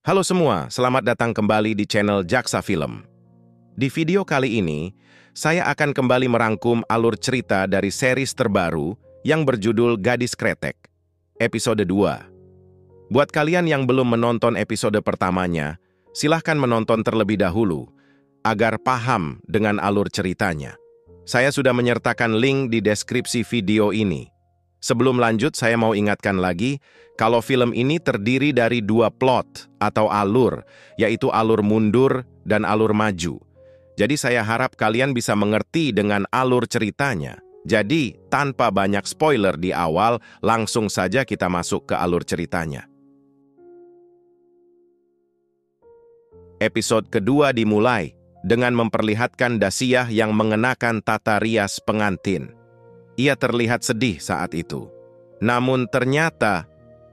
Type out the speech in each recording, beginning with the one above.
Halo semua, selamat datang kembali di channel Jaksa Film. Di video kali ini, saya akan kembali merangkum alur cerita dari series terbaru yang berjudul Gadis Kretek, episode 2. Buat kalian yang belum menonton episode pertamanya, silahkan menonton terlebih dahulu, agar paham dengan alur ceritanya. Saya sudah menyertakan link di deskripsi video ini. Sebelum lanjut, saya mau ingatkan lagi, kalau film ini terdiri dari dua plot atau alur, yaitu alur mundur dan alur maju. Jadi saya harap kalian bisa mengerti dengan alur ceritanya. Jadi, tanpa banyak spoiler di awal, langsung saja kita masuk ke alur ceritanya. Episode kedua dimulai dengan memperlihatkan Dasyah yang mengenakan tata rias pengantin. Ia terlihat sedih saat itu. Namun ternyata,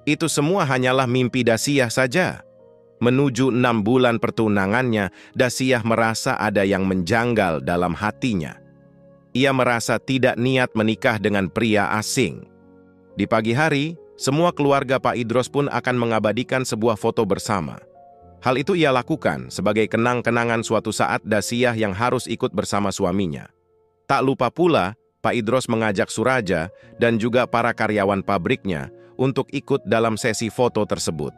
itu semua hanyalah mimpi Dasyah saja. Menuju 6 bulan pertunangannya, Dasyah merasa ada yang menjanggal dalam hatinya. Ia merasa tidak niat menikah dengan pria asing. Di pagi hari, semua keluarga Pak Idros pun akan mengabadikan sebuah foto bersama. Hal itu ia lakukan sebagai kenang-kenangan suatu saat Dasyah yang harus ikut bersama suaminya. Tak lupa pula, Pak Idros mengajak Suraja dan juga para karyawan pabriknya untuk ikut dalam sesi foto tersebut.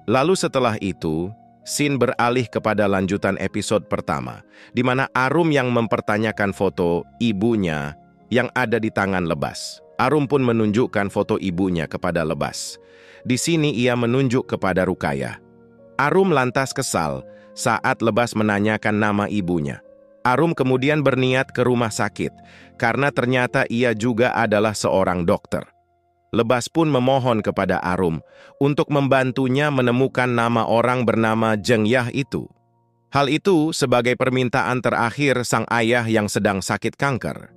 Lalu setelah itu, scene beralih kepada lanjutan episode pertama, di mana Arum yang mempertanyakan foto ibunya yang ada di tangan Lebas. Arum pun menunjukkan foto ibunya kepada Lebas. Di sini ia menunjuk kepada Rukayah. Arum lantas kesal saat Lebas menanyakan nama ibunya. Arum kemudian berniat ke rumah sakit, karena ternyata ia juga adalah seorang dokter. Lebas pun memohon kepada Arum untuk membantunya menemukan nama orang bernama Jengyah itu. Hal itu sebagai permintaan terakhir sang ayah yang sedang sakit kanker.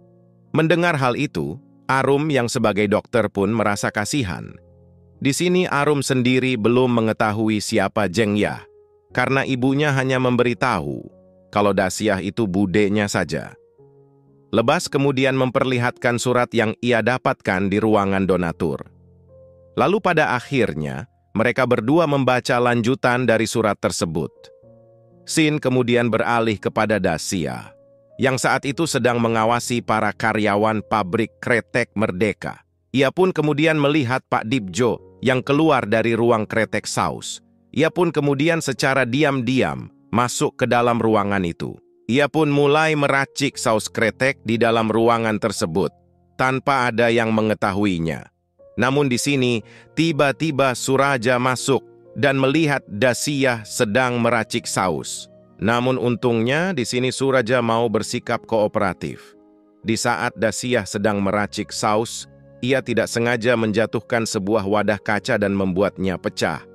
Mendengar hal itu, Arum yang sebagai dokter pun merasa kasihan. Di sini Arum sendiri belum mengetahui siapa Jengyah, karena ibunya hanya memberitahu kalau Dasyah itu budenya saja. Lebas kemudian memperlihatkan surat yang ia dapatkan di ruangan donatur. Lalu pada akhirnya, mereka berdua membaca lanjutan dari surat tersebut. Scene kemudian beralih kepada Dasyah, yang saat itu sedang mengawasi para karyawan pabrik kretek Merdeka. Ia pun kemudian melihat Pak Dibjo yang keluar dari ruang kretek saus. Ia pun kemudian secara diam-diam masuk ke dalam ruangan itu. Ia pun mulai meracik saus kretek di dalam ruangan tersebut, tanpa ada yang mengetahuinya. Namun di sini, tiba-tiba Suraja masuk dan melihat Dasyah sedang meracik saus. Namun untungnya di sini Suraja mau bersikap kooperatif. Di saat Dasyah sedang meracik saus, ia tidak sengaja menjatuhkan sebuah wadah kaca dan membuatnya pecah.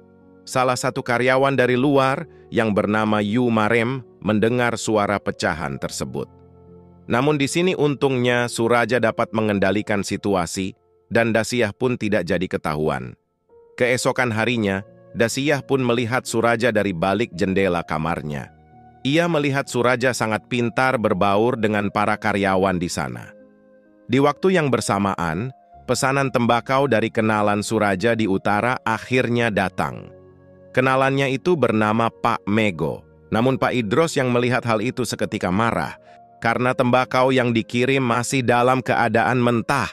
Salah satu karyawan dari luar yang bernama Yu Marem mendengar suara pecahan tersebut. Namun di sini untungnya Suraja dapat mengendalikan situasi dan Dasyah pun tidak jadi ketahuan. Keesokan harinya, Dasyah pun melihat Suraja dari balik jendela kamarnya. Ia melihat Suraja sangat pintar berbaur dengan para karyawan di sana. Di waktu yang bersamaan, pesanan tembakau dari kenalan Suraja di utara akhirnya datang. Kenalannya itu bernama Pak Mego. Namun Pak Idros yang melihat hal itu seketika marah, karena tembakau yang dikirim masih dalam keadaan mentah.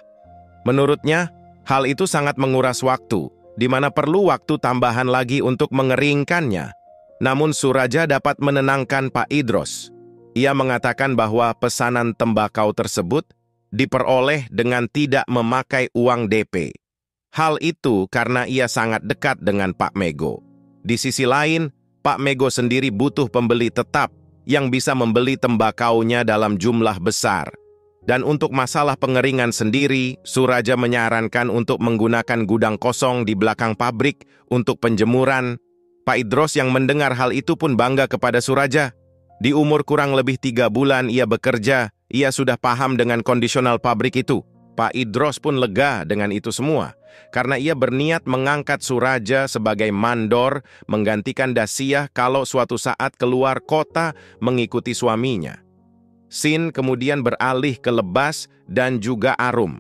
Menurutnya, hal itu sangat menguras waktu, di mana perlu waktu tambahan lagi untuk mengeringkannya. Namun Suraja dapat menenangkan Pak Idros. Ia mengatakan bahwa pesanan tembakau tersebut diperoleh dengan tidak memakai uang DP. Hal itu karena ia sangat dekat dengan Pak Mego. Di sisi lain, Pak Mego sendiri butuh pembeli tetap yang bisa membeli tembakaunya dalam jumlah besar. Dan untuk masalah pengeringan sendiri, Suraja menyarankan untuk menggunakan gudang kosong di belakang pabrik untuk penjemuran. Pak Idros yang mendengar hal itu pun bangga kepada Suraja. Di umur kurang lebih 3 bulan ia bekerja, ia sudah paham dengan kondisional pabrik itu. Pak Idros pun lega dengan itu semua, karena ia berniat mengangkat Suraja sebagai mandor menggantikan Dasyah kalau suatu saat keluar kota mengikuti suaminya. Scene kemudian beralih ke Lebas dan juga Arum.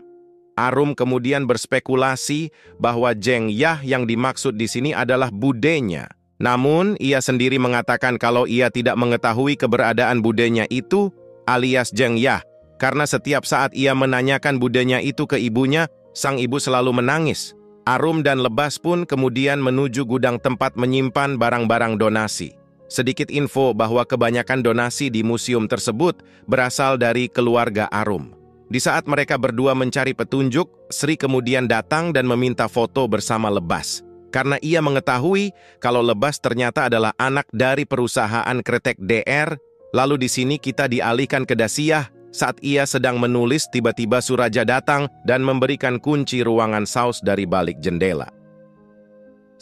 Arum kemudian berspekulasi bahwa Jengyah yang dimaksud di sini adalah budenya. Namun, ia sendiri mengatakan kalau ia tidak mengetahui keberadaan budenya itu, alias Zheng Yah, karena setiap saat ia menanyakan budenya itu ke ibunya, sang ibu selalu menangis. Arum dan Lebas pun kemudian menuju gudang tempat menyimpan barang-barang donasi. Sedikit info bahwa kebanyakan donasi di museum tersebut berasal dari keluarga Arum. Di saat mereka berdua mencari petunjuk, Sri kemudian datang dan meminta foto bersama Lebas. Karena ia mengetahui kalau Lebas ternyata adalah anak dari perusahaan kretek DR, lalu di sini kita dialihkan ke Dasyah. Saat ia sedang menulis, tiba-tiba Suraja datang dan memberikan kunci ruangan Saus dari balik jendela.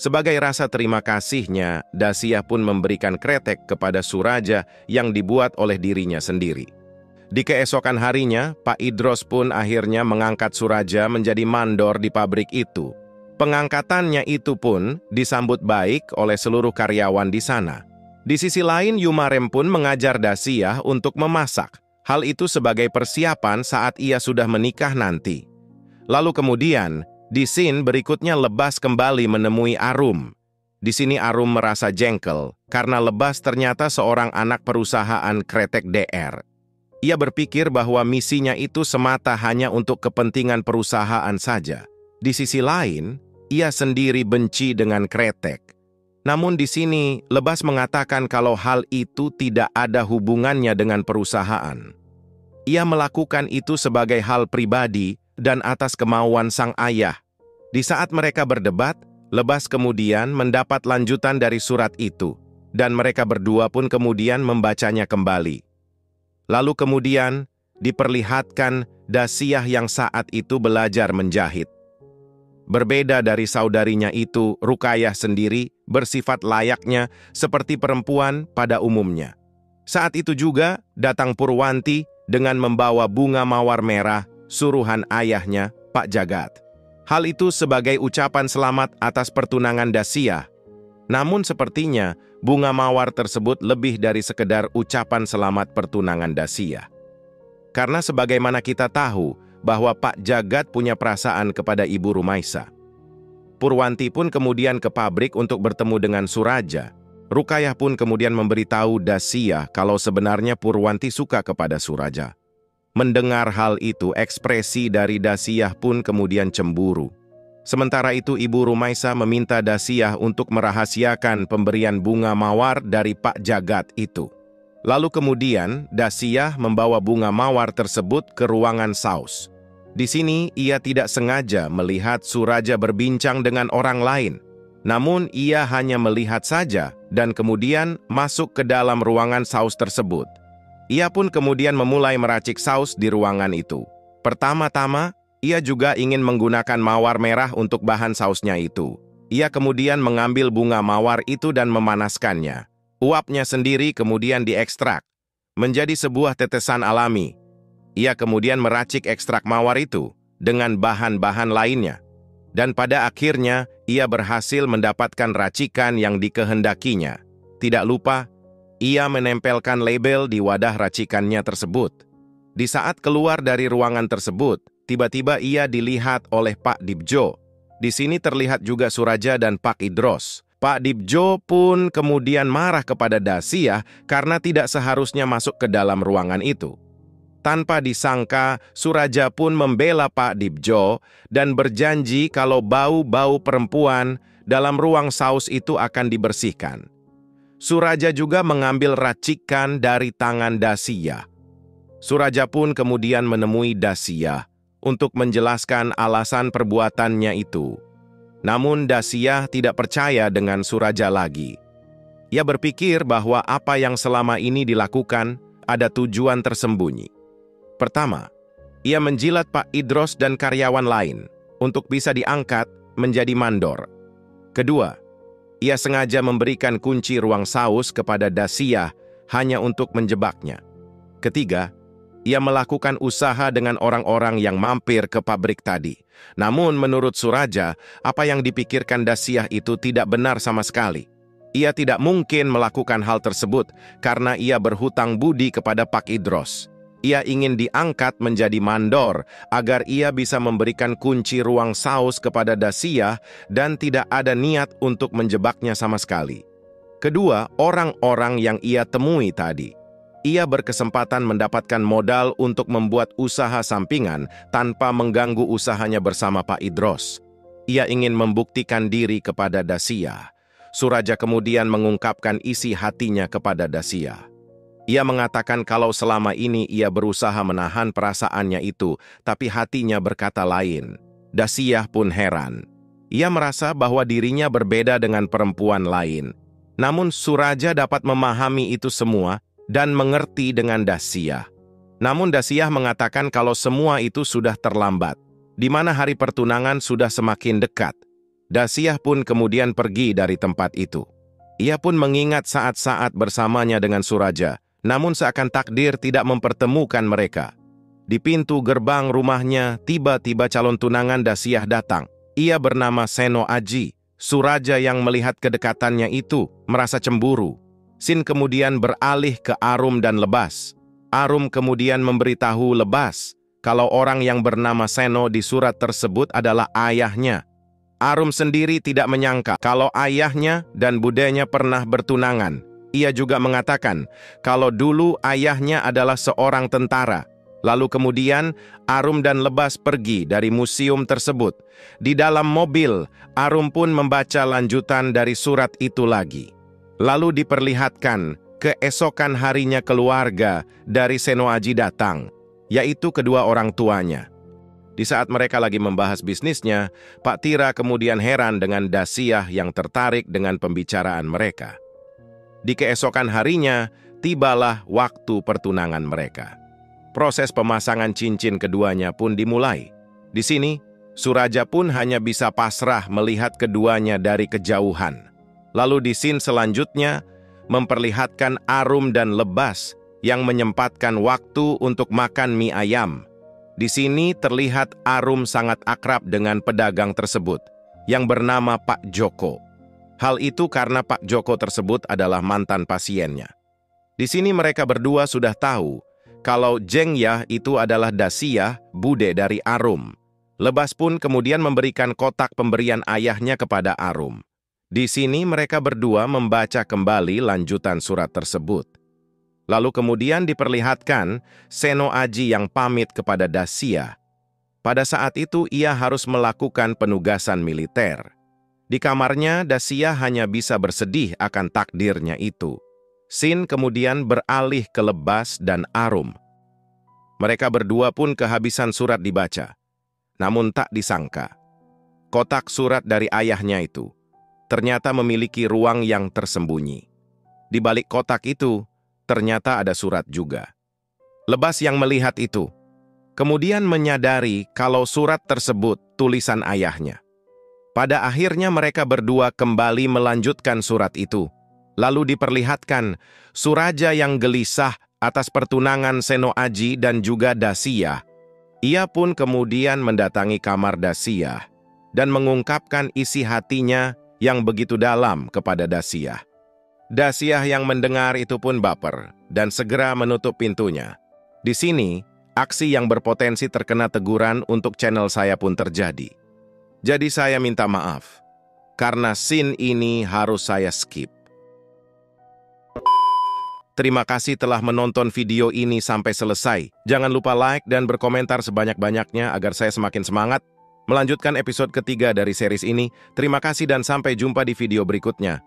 Sebagai rasa terima kasihnya, Dasyah pun memberikan kretek kepada Suraja yang dibuat oleh dirinya sendiri. Di keesokan harinya, Pak Idros pun akhirnya mengangkat Suraja menjadi mandor di pabrik itu. Pengangkatannya itu pun disambut baik oleh seluruh karyawan di sana. Di sisi lain, Yumarem pun mengajar Dasyah untuk memasak. Hal itu sebagai persiapan saat ia sudah menikah nanti. Lalu kemudian, di scene berikutnya Lebas kembali menemui Arum. Di sini Arum merasa jengkel karena Lebas ternyata seorang anak perusahaan kretek DR. Ia berpikir bahwa misinya itu semata hanya untuk kepentingan perusahaan saja. Di sisi lain, ia sendiri benci dengan kretek. Namun di sini Lebas mengatakan kalau hal itu tidak ada hubungannya dengan perusahaan. Ia melakukan itu sebagai hal pribadi dan atas kemauan sang ayah. Di saat mereka berdebat, Lebas kemudian mendapat lanjutan dari surat itu, dan mereka berdua pun kemudian membacanya kembali. Lalu kemudian diperlihatkan Dasyah yang saat itu belajar menjahit. Berbeda dari saudarinya itu, Rukayah sendiri bersifat layaknya seperti perempuan pada umumnya. Saat itu juga datang Purwanti dengan membawa bunga mawar merah, suruhan ayahnya, Pak Jagat. Hal itu sebagai ucapan selamat atas pertunangan Dasyah. Namun sepertinya bunga mawar tersebut lebih dari sekedar ucapan selamat pertunangan Dasyah. Karena sebagaimana kita tahu bahwa Pak Jagat punya perasaan kepada Ibu Rumaisa. Purwanti pun kemudian ke pabrik untuk bertemu dengan Suraja. Rukayah pun kemudian memberitahu Dasyah kalau sebenarnya Purwanti suka kepada Suraja. Mendengar hal itu, ekspresi dari Dasyah pun kemudian cemburu. Sementara itu, Ibu Rumaisa meminta Dasyah untuk merahasiakan pemberian bunga mawar dari Pak Jagat itu. Lalu kemudian, Dasyah membawa bunga mawar tersebut ke ruangan Saus. Di sini, ia tidak sengaja melihat Suraja berbincang dengan orang lain. Namun, ia hanya melihat saja dan kemudian masuk ke dalam ruangan Saus tersebut. Ia pun kemudian memulai meracik saus di ruangan itu. Pertama-tama, ia juga ingin menggunakan mawar merah untuk bahan sausnya itu. Ia kemudian mengambil bunga mawar itu dan memanaskannya. Uapnya sendiri kemudian diekstrak menjadi sebuah tetesan alami. Ia kemudian meracik ekstrak mawar itu dengan bahan-bahan lainnya. Dan pada akhirnya, ia berhasil mendapatkan racikan yang dikehendakinya. Tidak lupa, ia menempelkan label di wadah racikannya tersebut. Di saat keluar dari ruangan tersebut, tiba-tiba ia dilihat oleh Pak Dibjo. Di sini terlihat juga Suraja dan Pak Idros. Pak Dibjo pun kemudian marah kepada Dasyah karena tidak seharusnya masuk ke dalam ruangan itu. Tanpa disangka, Suraja pun membela Pak Dibjo dan berjanji kalau bau-bau perempuan dalam ruang saus itu akan dibersihkan. Suraja juga mengambil racikan dari tangan Dasyah. Suraja pun kemudian menemui Dasyah untuk menjelaskan alasan perbuatannya itu. Namun Dasyah tidak percaya dengan Suraja lagi. Ia berpikir bahwa apa yang selama ini dilakukan ada tujuan tersembunyi. Pertama, ia menjilat Pak Idros dan karyawan lain untuk bisa diangkat menjadi mandor. Kedua, ia sengaja memberikan kunci ruang saus kepada Dasyah hanya untuk menjebaknya. Ketiga, ia melakukan usaha dengan orang-orang yang mampir ke pabrik tadi. Namun menurut Suraja, apa yang dipikirkan Dasyah itu tidak benar sama sekali. Ia tidak mungkin melakukan hal tersebut karena ia berhutang budi kepada Pak Idros. Ia ingin diangkat menjadi mandor agar ia bisa memberikan kunci ruang saus kepada Dasyah dan tidak ada niat untuk menjebaknya sama sekali. Kedua, orang-orang yang ia temui tadi. Ia berkesempatan mendapatkan modal untuk membuat usaha sampingan tanpa mengganggu usahanya bersama Pak Idros. Ia ingin membuktikan diri kepada Dasia. Suraja kemudian mengungkapkan isi hatinya kepada Dasia. Ia mengatakan kalau selama ini ia berusaha menahan perasaannya itu, tapi hatinya berkata lain. Dasia pun heran. Ia merasa bahwa dirinya berbeda dengan perempuan lain. Namun Suraja dapat memahami itu semua dan mengerti dengan Dasia. Namun Dasia mengatakan kalau semua itu sudah terlambat, di mana hari pertunangan sudah semakin dekat. Dasia pun kemudian pergi dari tempat itu. Ia pun mengingat saat-saat bersamanya dengan Suraja, namun seakan takdir tidak mempertemukan mereka. Di pintu gerbang rumahnya, tiba-tiba calon tunangan Dasia datang. Ia bernama Seno Aji. Suraja yang melihat kedekatannya itu merasa cemburu. Sin kemudian beralih ke Arum dan Lebas. Arum kemudian memberitahu Lebas kalau orang yang bernama Seno di surat tersebut adalah ayahnya. Arum sendiri tidak menyangka kalau ayahnya dan budenya pernah bertunangan. Ia juga mengatakan kalau dulu ayahnya adalah seorang tentara. Lalu kemudian Arum dan Lebas pergi dari museum tersebut. Di dalam mobil, Arum pun membaca lanjutan dari surat itu lagi. Lalu diperlihatkan keesokan harinya keluarga dari Seno Aji datang, yaitu kedua orang tuanya. Di saat mereka lagi membahas bisnisnya, Pak Tira kemudian heran dengan Dasia yang tertarik dengan pembicaraan mereka. Di keesokan harinya, tibalah waktu pertunangan mereka. Proses pemasangan cincin keduanya pun dimulai. Di sini, Suraja pun hanya bisa pasrah melihat keduanya dari kejauhan. Lalu di scene selanjutnya, memperlihatkan Arum dan Lebas yang menyempatkan waktu untuk makan mie ayam. Di sini terlihat Arum sangat akrab dengan pedagang tersebut, yang bernama Pak Joko. Hal itu karena Pak Joko tersebut adalah mantan pasiennya. Di sini mereka berdua sudah tahu kalau Jengyah itu adalah Dasia, bude dari Arum. Lebas pun kemudian memberikan kotak pemberian ayahnya kepada Arum. Di sini mereka berdua membaca kembali lanjutan surat tersebut. Lalu kemudian diperlihatkan Seno Aji yang pamit kepada Dasia. Pada saat itu ia harus melakukan penugasan militer. Di kamarnya Dasia hanya bisa bersedih akan takdirnya itu. Sin kemudian beralih ke Lebas dan Arum. Mereka berdua pun kehabisan surat dibaca. Namun tak disangka, kotak surat dari ayahnya itu ternyata memiliki ruang yang tersembunyi. Di balik kotak itu, ternyata ada surat juga. Lebas yang melihat itu, kemudian menyadari kalau surat tersebut tulisan ayahnya. Pada akhirnya mereka berdua kembali melanjutkan surat itu. Lalu diperlihatkan Suraja yang gelisah atas pertunangan Seno Aji dan juga Dasia. Ia pun kemudian mendatangi kamar Dasia dan mengungkapkan isi hatinya yang begitu dalam kepada Dasia. Dasia yang mendengar itu pun baper dan segera menutup pintunya. Di sini, aksi yang berpotensi terkena teguran untuk channel saya pun terjadi. Jadi saya minta maaf, karena scene ini harus saya skip. Terima kasih telah menonton video ini sampai selesai. Jangan lupa like dan berkomentar sebanyak-banyaknya agar saya semakin semangat melanjutkan episode ketiga dari series ini. Terima kasih dan sampai jumpa di video berikutnya.